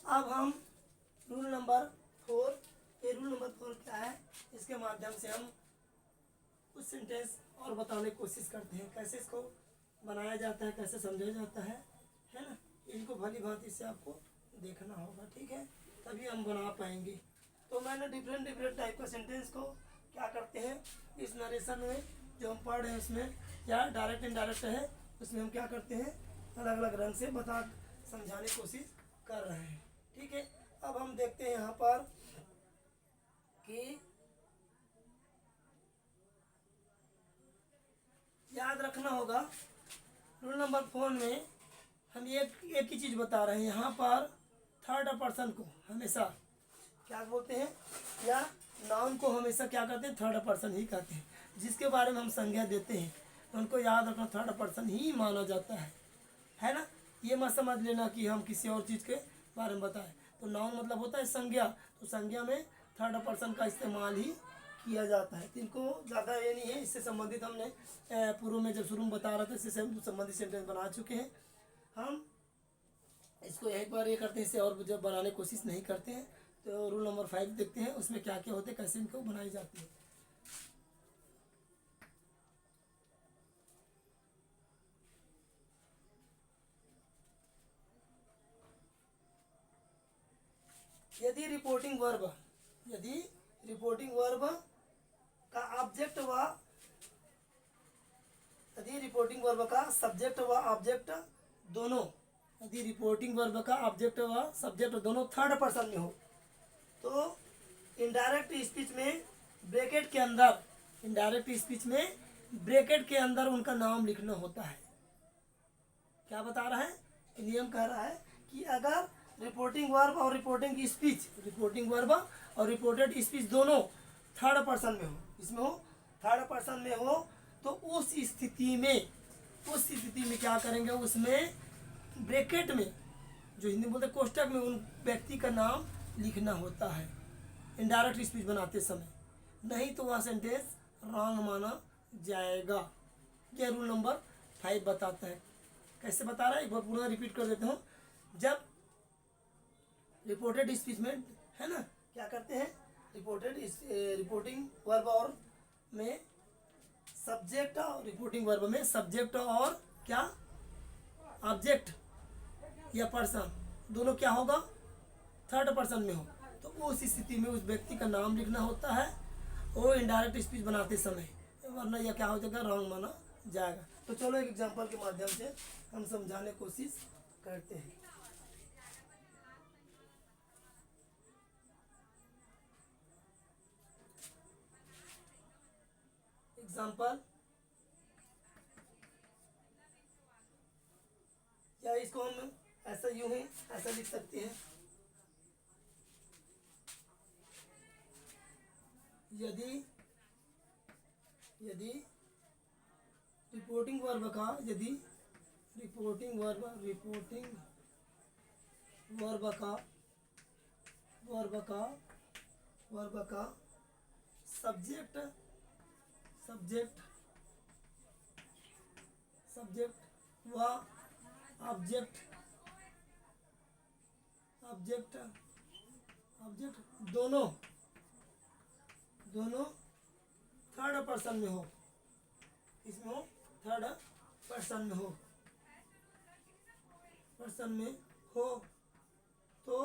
अब हम rule number 4, ये रूल नंबर 4 क्या है, इसके माध्यम से हम कुछ सेंटेंस और बताने की कोशिश करते हैं, कैसे इसको बनाया जाता है, कैसे समझा जाता है ना। इनको भली भांति से आपको देखना होगा, ठीक है, तभी हम बना पाएंगे। तो मैंने डिफरेंट टाइप का सेंटेंस को क्या करते हैं इस नरेशन में जो हम पढ़ रहे हैं उसमें, या डायरेक्ट इनडायरेक्ट है उसमें हम क्या करते हैं अलग अलग रंग से बता समझाने की कोशिश कर रहे हैं, ठीक है। अब हम देखते हैं यहाँ पर कि याद रखना होगा रूल नंबर 4 में हम एक ही चीज़ बता रहे हैं, यहाँ पर थर्ड पर्सन को हमेशा क्या बोलते हैं, या नाउन को हमेशा क्या करते हैं, थर्ड पर्सन ही कहते हैं। जिसके बारे में हम संज्ञा देते हैं तो उनको याद रखना थर्ड पर्सन ही माना जाता है ना। ये मत समझ लेना कि हम किसी और चीज़ के बारे में बताएं। तो नाउन मतलब होता है संज्ञा, तो संज्ञा में थर्ड पर्सन का इस्तेमाल ही किया जाता है। तो इनको ज़्यादा ये नहीं है, इससे संबंधित हमने पूर्व में जब शुरू में बता रहा था इससे संबंधित सेंटेंस बना चुके हैं। हम इसको एक बार ये करते हैं, इससे और जब बनाने की कोशिश नहीं करते हैं। तो रूल नंबर 5 देखते हैं उसमें क्या क्या होते हैं, कैसे इनको बनाई जाती है। यदि रिपोर्टिंग वर्ब का ऑब्जेक्ट व यदि रिपोर्टिंग वर्ब का सब्जेक्ट व ऑब्जेक्ट दोनों, यदि रिपोर्टिंग वर्ब का ऑब्जेक्ट व सब्जेक्ट दोनों थर्ड पर्सन में हो तो इनडायरेक्ट स्पीच में ब्रैकेट के अंदर उनका नाम लिखना होता है। क्या बता रहा है, नियम कह रहा है कि अगर रिपोर्टिंग वर्ब और रिपोर्टेड स्पीच दोनों थर्ड पर्सन में हो, इसमें हो थर्ड पर्सन में हो, तो उस स्थिति में क्या करेंगे, उसमें ब्रैकेट में जो हिंदी बोलते कोष्टक में उन व्यक्ति का नाम लिखना होता है इनडायरेक्ट स्पीच बनाते समय, नहीं तो वह सेंटेंस रॉन्ग माना जाएगा। यह रूल नंबर 5 बताता है। कैसे बता रहा है, एक बार पूरा रिपीट कर देता हूँ। जब रिपोर्टेड स्पीच में है ना क्या करते हैं, रिपोर्टिंग वर्ब और में सब्जेक्ट, और रिपोर्टिंग वर्ब में सब्जेक्ट और क्या ऑब्जेक्ट या पर्सन दोनों क्या होगा, थर्ड पर्सन में हो, तो उस स्थिति में उस व्यक्ति का नाम लिखना होता है वो इनडायरेक्ट स्पीच बनाते समय, वरना यह क्या हो जाएगा, रॉन्ग माना जाएगा। तो चलो एक एग्जांपल के माध्यम से हम समझाने की कोशिश करते हैं। एग्जांपल, या इसको हम ऐसा यूं ही ऐसा लिख सकते हैं, यदि रिपोर्टिंग वर्ब का सब्जेक्ट व ऑब्जेक्ट दोनों थर्ड पर्सन में हो, इसमें हो थर्ड पर्सन में हो, तो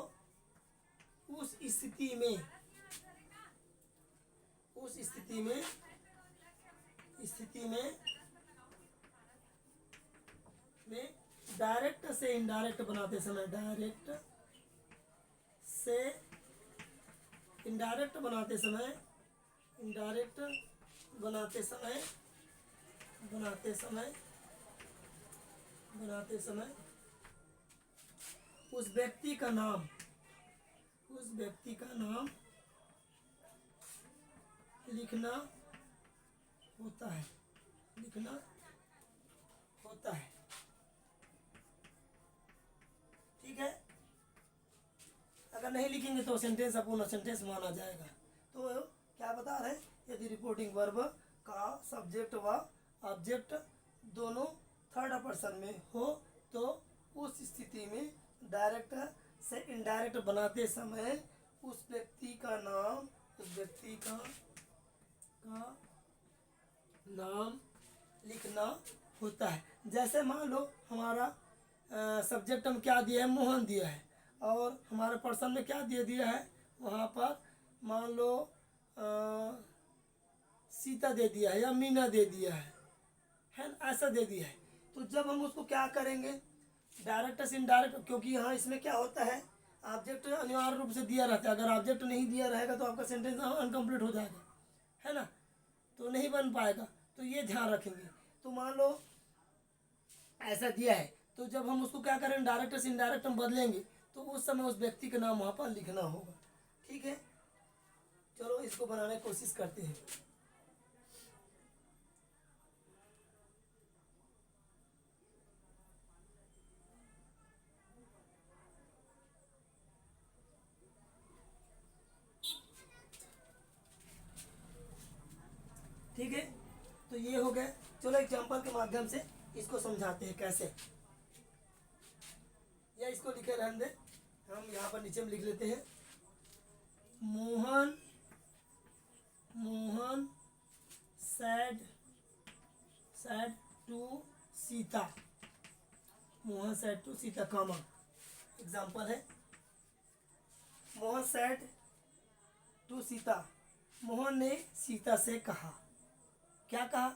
उस स्थिति में डायरेक्ट से इनडायरेक्ट बनाते समय उस व्यक्ति का नाम लिखना होता है ठीक है। अगर नहीं लिखेंगे तो सेंटेंस अपूर्ण सेंटेंस माना जाएगा। तो क्या बता रहे हैं, यदि रिपोर्टिंग वर्ब का सब्जेक्ट व ऑब्जेक्ट दोनों थर्ड पर्सन में हो तो उस स्थिति में डायरेक्ट से इनडायरेक्ट बनाते समय उस व्यक्ति का नाम लिखना होता है। जैसे मान लो हमारा सब्जेक्ट में क्या दिया है, मोहन दिया है, और हमारे पर्सन में क्या दिया है, वहाँ पर मान लो सीता दे दिया है या मीना दे दिया है ना, ऐसा दे दिया है। तो जब हम उसको क्या करेंगे, डायरेक्ट से इनडायरेक्ट, क्योंकि यहाँ इसमें क्या होता है, ऑब्जेक्ट अनिवार्य रूप से दिया रहता है। अगर ऑब्जेक्ट नहीं दिया रहेगा तो आपका सेंटेंस अनकम्प्लीट हो जाएगा, है ना, तो नहीं बन पाएगा। तो ये ध्यान रखेंगे। तो मान लो ऐसा दिया है, तो जब हम उसको क्या करें, डायरेक्ट से इनडायरेक्ट हम बदलेंगे, तो उस समय उस व्यक्ति का नाम वहाँ पर लिखना होगा। ठीक है, चलो इसको बनाने की कोशिश करते हैं। ठीक है, तो ये हो गया। चलो एग्जाम्पल के माध्यम से इसको समझाते हैं कैसे, या इसको लिखे रहने दे, हम यहाँ पर नीचे में लिख लेते हैं। Mohan said to Sita, Mohan said to Sita, comma example है। मोहन said to सीता, मोहन ने सीता से कहा। क्या कहा,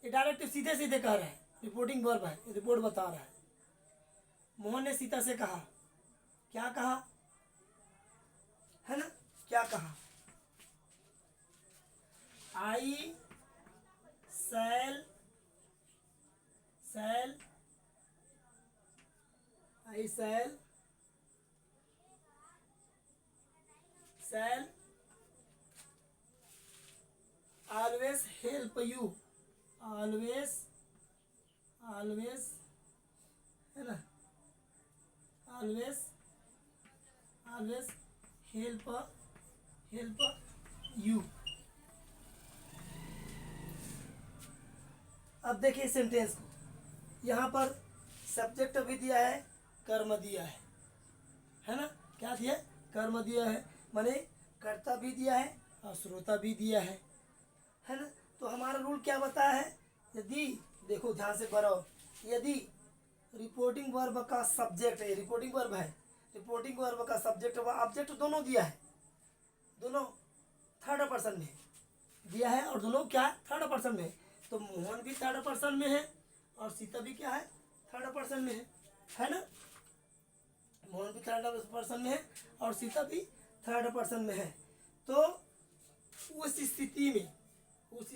ये डायरेक्ट सीधे सीधे कह रहा है, रिपोर्टिंग वर्ब है, रिपोर्ट बता रहा है। मोहन ने सीता से कहा, क्या कहा, है ना, क्या कहा, आई cell always help you, always है ना, always help you। अब देखिए सेंटेंस को, यहाँ पर सब्जेक्ट भी दिया है, कर्म दिया है ना, क्या दिया है, कर्म दिया है, माने कर्ता भी दिया है और श्रोता भी दिया है ना। तो हमारा रूल क्या बताया है, यदि देखो ध्यान से पढ़ो, यदि रिपोर्टिंग वर्ब का सब्जेक्ट है, रिपोर्टिंग वर्ब है, रिपोर्टिंग वर्ब का सब्जेक्ट व ऑब्जेक्ट दोनों दिया है, दोनों थर्ड पर्सन में दिया है, और दोनों क्या थर्ड पर्सन में, तो मोहन भी थर्ड पर्सन में है और सीता भी क्या है, थर्ड पर्सन में है ना, मोहन भी थर्ड पर्सन में है और सीता भी थर्ड पर्सन में है। तो उस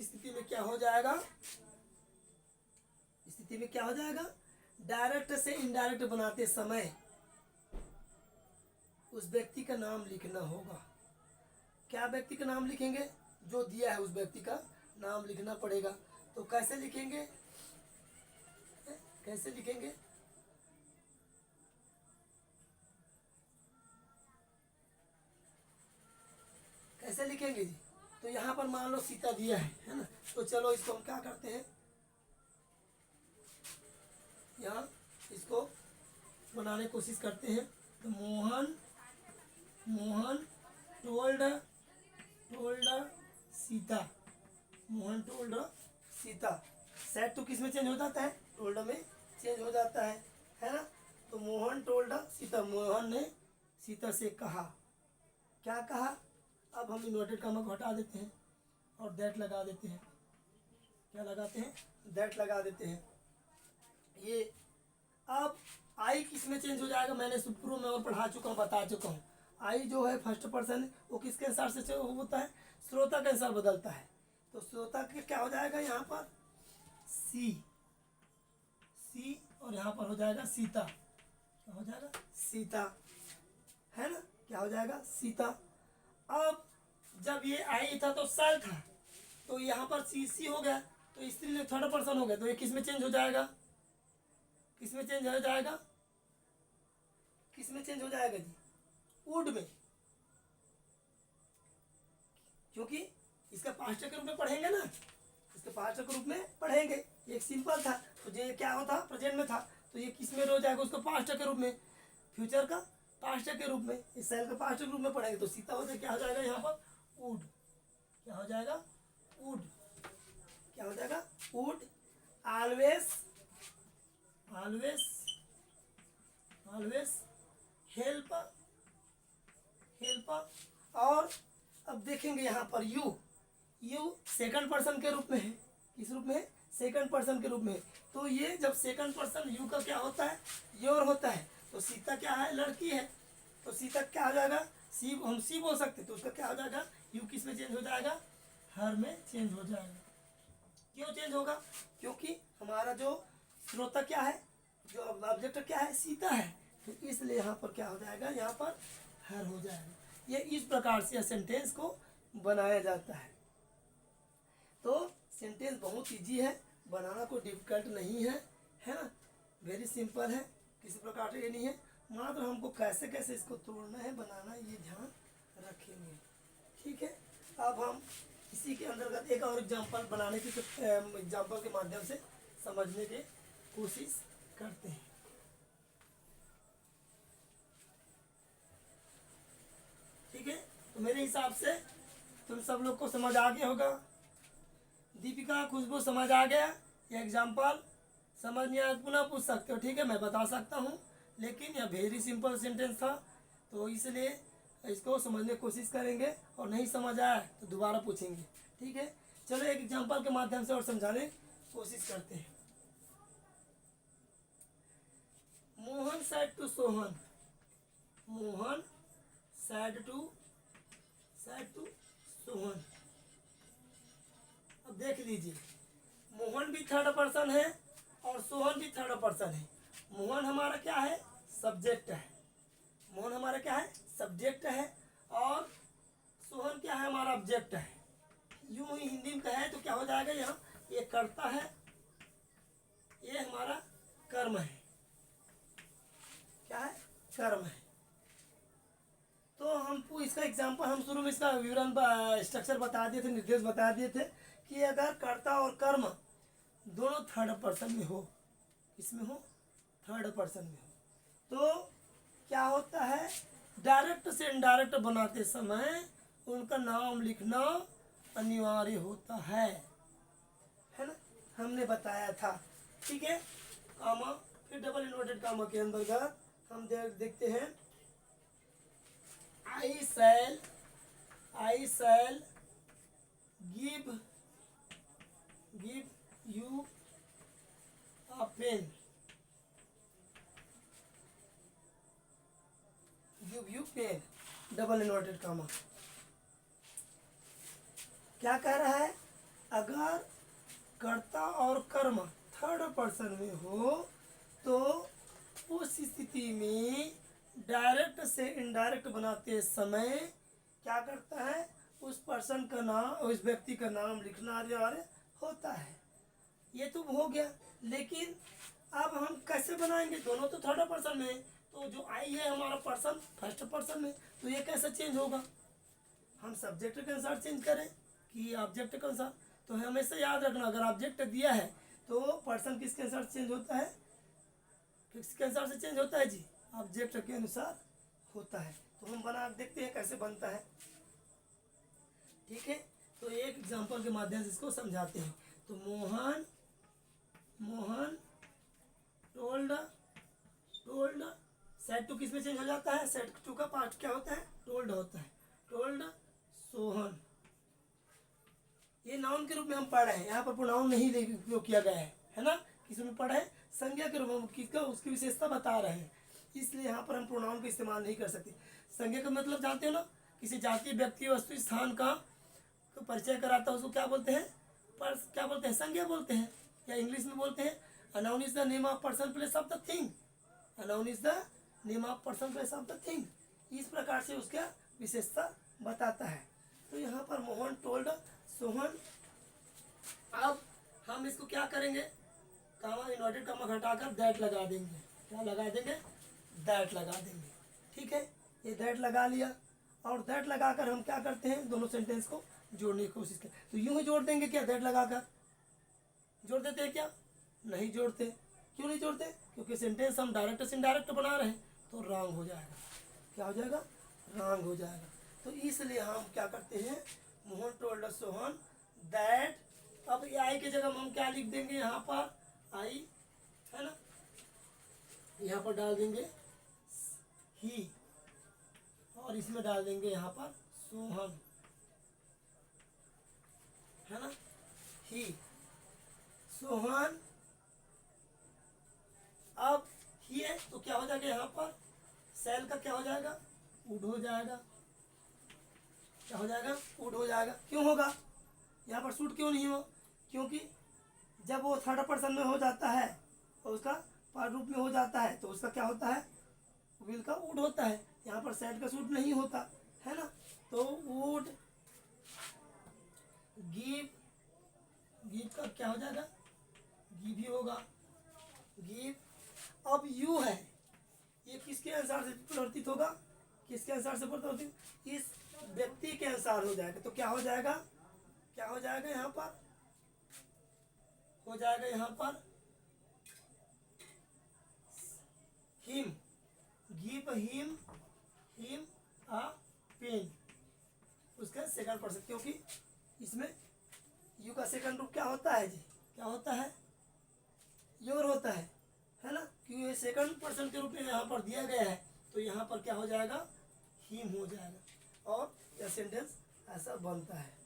स्थिति में क्या हो जाएगा, स्थिति में क्या हो जाएगा, डायरेक्ट से इनडायरेक्ट बनाते समय उस व्यक्ति का नाम लिखना होगा। क्या व्यक्ति का नाम लिखेंगे, जो दिया है उस व्यक्ति का नाम लिखना पड़ेगा। तो कैसे लिखेंगे, कैसे लिखेंगे, कैसे लिखेंगे जी, तो यहाँ पर मान लो सीता दिया है ना, तो चलो इसको हम क्या करते हैं, यहाँ इसको बनाने की कोशिश करते हैं। तो Mohan told Sita, Mohan told Sita, set तो किस में चेंज हो जाता है, टोल्ड में चेंज हो जाता है ना। तो मोहन टोल्ड सीता, मोहन ने सीता से कहा, क्या कहा। अब हम इन्वर्टेड कॉमा को हटा देते हैं और दैट लगा देते हैं, क्या लगाते हैं, दैट लगा देते हैं। ये अब आई किस में चेंज हो जाएगा, मैंने शुरू में और पढ़ा चुका हूँ, बता चुका हूँ। आई जो है फर्स्ट पर्सन वो किसके अनुसार से होता है, श्रोता के अनुसार बदलता है। तो श्रोता के क्या हो जाएगा, यहाँ पर सी और यहाँ पर हो जाएगा सीता, क्या हो जाएगा, सीता, है ना, क्या हो जाएगा, सीता। अब जब ये आई था तो सेल था, तो यहाँ पर सी हो गया, तो स्त्रीलिंग थर्ड पर्सन हो गया, तो ये किस में चेंज हो जाएगा, किस में चेंज हो जाएगा, किस में चेंज हो जाएगा जी, वुड में, क्योंकि इसका पास्ट के रूप में पढ़ेंगे ना, इसके पास्ट के रूप में पढ़ेंगे। एक सिंपल था, तो ये क्या होता, प्रेजेंट में था, तो ये किस में हो जाएगा, उसको पास्ट के रूप में, फ्यूचर का पास्ट के रूप में, इस सेल के पास्ट के रूप में पढ़ेंगे तो सीता हो जाए क्या हो जाएगा यहाँ पर वुड, क्या हो जाएगा वुड, क्या हो जाएगा would always always always help help. और अब देखेंगे यहाँ पर यू सेकंड पर्सन के रूप में है, किस रूप में है सेकंड पर्सन के रूप में। तो ये जब सेकंड पर्सन यू का क्या होता है योर होता है, तो सीता क्या है लड़की है, तो सीता क्या हो जाएगा सी, हम सी बोल सकते तो उसका क्या हो जाएगा यू किस में चेंज हो जाएगा हर में चेंज हो जाएगा। क्यों चेंज होगा, क्योंकि हमारा जो श्रोता क्या है, जो ऑब्जेक्ट क्या है सीता है, तो इसलिए यहाँ पर क्या हो जाएगा यहाँ पर हर हो जाएगा। ये इस प्रकार से सेंटेंस को बनाया जाता है। तो सेंटेंस बहुत इजी है, बनाना कोई डिफिकल्ट नहीं है, है ना, वेरी सिंपल है, किसी प्रकार से ये नहीं है, मात्र हमको कैसे कैसे इसको तोड़ना है बनाना ये ध्यान रखेंगे। ठीक है, अब हम इसी के अंतर्गत एक और एग्जांपल बनाने की एग्जांपल के माध्यम से समझने की कोशिश करते हैं। ठीक है, तो मेरे हिसाब से तुम सब लोग को समझ आ गया होगा। दीपिका खुशबू समझ आ गया, ये एग्जांपल समझ नहीं आया पुनः पूछ सकते हो, ठीक है, मैं बता सकता हूँ, लेकिन यह वेरी सिंपल सेंटेंस था तो इसलिए इसको समझने की कोशिश करेंगे, और नहीं समझ आया तो दोबारा पूछेंगे। ठीक है, चलो एक एग्जांपल के माध्यम से और समझाने की कोशिश करते हैं। Mohan said to Sohan, Mohan said to Sohan. अब देख लीजिए, मोहन भी थर्ड पर्सन है और सोहन भी थर्ड पर्सन है। मोहन हमारा क्या है सब्जेक्ट है, मोहन हमारा क्या है सब्जेक्ट है, और सोहन क्या है हमारा ऑब्जेक्ट है। यूं ही हिंदी में कहे तो क्या हो जाएगा यहाँ, ये कर्ता है, ये हमारा कर्म है, क्या है कर्म है। तो हमको इसका एग्जांपल हम शुरू में इसका विवरण स्ट्रक्चर बता दिए थे, निर्देश बता दिए थे कि अगर कर्ता और कर्म दोनों थर्ड पर्सन में हो, इसमें हो थर्ड पर्सन में हो, तो क्या होता है डायरेक्ट से इनडायरेक्ट बनाते समय उनका नाम लिखना अनिवार्य होता है ना, हमने बताया था। ठीक है, कामा फिर डबल इन्वर्टेड कामा के अंतर्गत हम देखते हैं I shall give you a pen, give you pen, double inverted comma. क्या कह रहा है, अगर कर्ता और कर्म थर्ड पर्सन में हो तो उस स्थिति में डायरेक्ट से इनडायरेक्ट बनाते समय क्या करता है उस पर्सन का नाम, उस व्यक्ति का नाम लिखना अनिवार्य होता है। ये तो हो गया, लेकिन अब हम कैसे बनाएंगे, दोनों तो थर्ड पर्सन में है, तो जो आई है हमारा पर्सन फर्स्ट पर्सन में, तो ये कैसे चेंज होगा, हम सब्जेक्ट के अनुसार चेंज करें कि ऑब्जेक्ट के अनुसार। तो हमेशा याद रखना, अगर ऑब्जेक्ट दिया है तो पर्सन किसके अनुसार चेंज होता है, किसके अनुसार से चेंज होता है जी, ऑब्जेक्ट के अनुसार होता है। तो हम बना देखते हैं कैसे बनता है। ठीक है, तो एक एग्जांपल के माध्यम से इसको समझाते हैं। तो मोहन टोल्ड सेड टू किस में चेंज हो जाता है, सेड टू का पार्ट क्या होता है टोल्ड होता है, टोल्ड सोहन। ये नाउन के रूप में हम पढ़ रहे हैं, यहाँ पर प्रोनाउन नहीं उपयोग किया गया है ना, किस में पढ़ रहे हैं संज्ञा के रूप में, किसका उसकी विशेषता बता रहे हैं, इसलिए यहाँ पर हम प्रोनाउन का इस्तेमाल नहीं कर सकते। संज्ञा का मतलब जानते हो ना, किसी जाति व्यक्ति वस्तु स्थान का तो परिचय कराता है, उसको क्या बोलते हैं पर क्या बोलते हैं संज्ञा बोलते हैं, या इंग्लिश में बोलते हैं अनाउन is the name of person place of the thing, अनाउन is the name of person place of the thing, इस प्रकार से उसका विशेषता बताता है। तो यहाँ पर मोहन टोल्ड सोहन। अब हम इसको क्या करेंगे, कामा इन्वर्टेड कामा घटाकर दैट लगा देंगे, क्या लगा देंगे दैट लगा देंगे। ठीक है, ये दैट लगा लिया, और दैट लगाकर हम क्या करते हैं दोनों सेंटेंस को जोड़ने की कोशिश करें। तो यूं ही जोड़ देंगे क्या, दैट लगाकर जोड़ देते हैं क्या, नहीं जोड़ते। क्यों नहीं जोड़ते, क्योंकि सेंटेंस हम डायरेक्ट से इनडायरेक्ट बना रहे हैं तो रॉन्ग हो जाएगा। क्या हो जाएगा, रॉन्ग हो जाएगा। तो इसलिए हम क्या करते हैं, मोहन टोल्ड सोहन दैट, अब आई की जगह हम क्या लिख देंगे यहाँ पर, आई है ना, यहाँ पर डाल देंगे ही, और इसमें डाल देंगे यहाँ पर सोहन, है ना, ही सोहन। अब ही है तो क्या हो जाएगा यहाँ पर, सेल का क्या हो जाएगा, वुड हो जाएगा, क्या हो जाएगा, वुड हो जाएगा। क्यों होगा, यहाँ पर सूट क्यों नहीं हो, क्योंकि जब वो थर्ड पर्सन में हो जाता है तो उसका पार्ट रूप में हो जाता है तो उसका क्या होता है, विल का वुड होता है। यहाँ पर सेड का सूट नहीं होता है ना, तो वुड गिव, गिव का क्या हो जाएगा, गिव ही होगा, गिव। अब यू है, ये किसके अनुसार से परिवर्तित होगा, किसके अनुसार से परिवर्तित, इस व्यक्ति के अनुसार हो जाएगा। तो क्या हो जाएगा, क्या हो जाएगा यहाँ पर, हो जाएगा यहाँ पर him, give him, him a pen, उसका सेकंड पर्सन, क्योंकि इसमें यू का सेकंड रूप क्या होता है जी, क्या होता है, योर होता है ना, क्योंकि ये सेकंड पर्सन के रूप में यहाँ पर दिया गया है तो यहाँ पर क्या हो जाएगा, हिम हो जाएगा, और यह सेंटेंस ऐसा बनता है।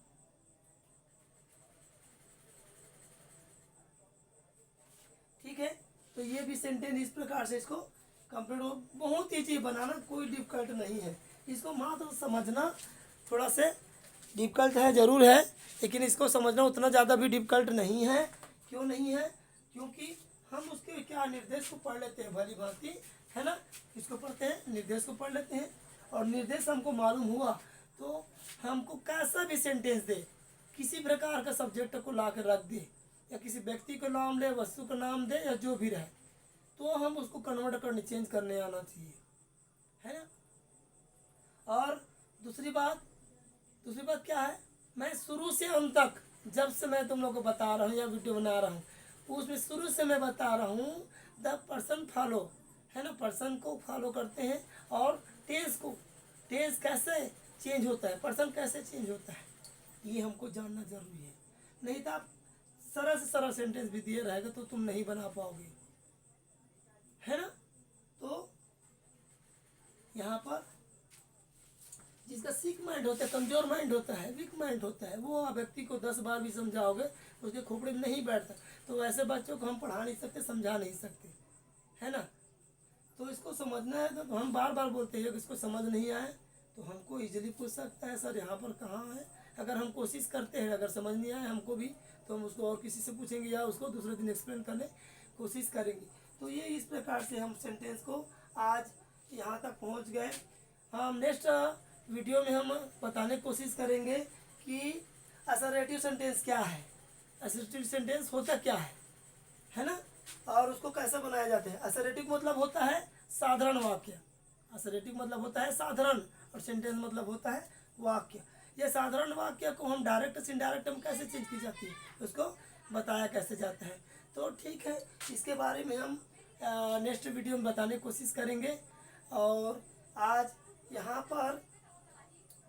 ठीक है, तो ये भी सेंटेंस इस प्रकार से इसको कंप्लीट हो, बहुत ईजी बनाना, कोई डिफिकल्ट नहीं है, इसको मात्र समझना थोड़ा से डिफिकल्ट है जरूर है, लेकिन इसको समझना उतना ज़्यादा भी डिफिकल्ट नहीं है। क्यों नहीं है, क्योंकि हम उसके क्या निर्देश को पढ़ लेते हैं भली भांति, है ना, इसको पढ़ते हैं, निर्देश को पढ़ लेते हैं, और निर्देश हमको मालूम हुआ तो हमको कैसा भी सेंटेंस दे, किसी प्रकार का सब्जेक्ट को ला कर रख दे, या किसी व्यक्ति का नाम ले, वस्तु का नाम दे, या जो भी रहे, तो हम उसको कन्वर्ट करने, चेंज करने आना चाहिए, है ना। और दूसरी बात क्या है, मैं शुरू से अंत तक जब से मैं तुम लोग को बता रहा हूँ या वीडियो बना रहा हूँ, उसमें शुरू से मैं बता रहा हूँ द पर्सन फॉलो, है ना, पर्सन को फॉलो करते हैं, और टेंस को, टेंस कैसे चेंज होता है, पर्सन कैसे चेंज होता है, ये हमको जानना जरूरी है। नहीं तो आप सरल से सरल सेंटेंस भी दिए रहेगा तो तुम नहीं बना पाओगे, है ना। तो यहाँ पर जिसका सिक माइंड होता है, कमजोर माइंड होता है, वीक माइंड होता है, वो व्यक्ति को 10 बार भी समझाओगे उसके खोपड़े में नहीं बैठता, तो वैसे बच्चों को हम पढ़ा नहीं सकते, समझा नहीं सकते, है ना। तो इसको समझना है तो हम बार बार बोलते हैं कि इसको समझ नहीं आए तो हमको इजीली पूछ सकता है, सर यहाँ पर कहाँ है। अगर हम कोशिश करते हैं, अगर समझ नहीं आए हमको भी, तो हम उसको और किसी से पूछेंगे या उसको दूसरे दिन एक्सप्लेन करने कोशिश करेंगे। तो ये इस प्रकार से हम सेंटेंस को आज यहाँ तक पहुँच गए। हम नेक्स्ट वीडियो में हम बताने की कोशिश करेंगे कि असर्टिव सेंटेंस क्या है, असर्टिव सेंटेंस होता क्या है ना, और उसको कैसे बनाया जाता है। असर्टिव मतलब होता है साधारण वाक्य, असर्टिव मतलब होता है साधारण, और सेंटेंस मतलब होता है वाक्य। ये साधारण वाक्य को हम डायरेक्ट से इनडायरेक्ट में कैसे चेंज की जाती है उसको बताया कैसे जाता है। तो ठीक है, इसके बारे में हम नेक्स्ट वीडियो में बताने की कोशिश करेंगे। और आज यहाँ पर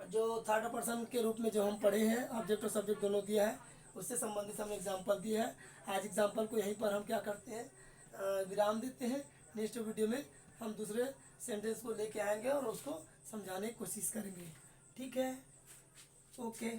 जो थर्ड पर्सन के रूप में जो हम पढ़े हैं, ऑब्जेक्ट और सब्जेक्ट दोनों दिया है, उससे संबंधित हमने एग्जाम्पल दिया है। आज एग्जाम्पल को यहीं पर हम क्या करते हैं, विराम देते हैं। नेक्स्ट वीडियो में हम दूसरे सेंटेंस को लेके आएंगे और उसको समझाने की कोशिश करेंगे। ठीक है, ओके।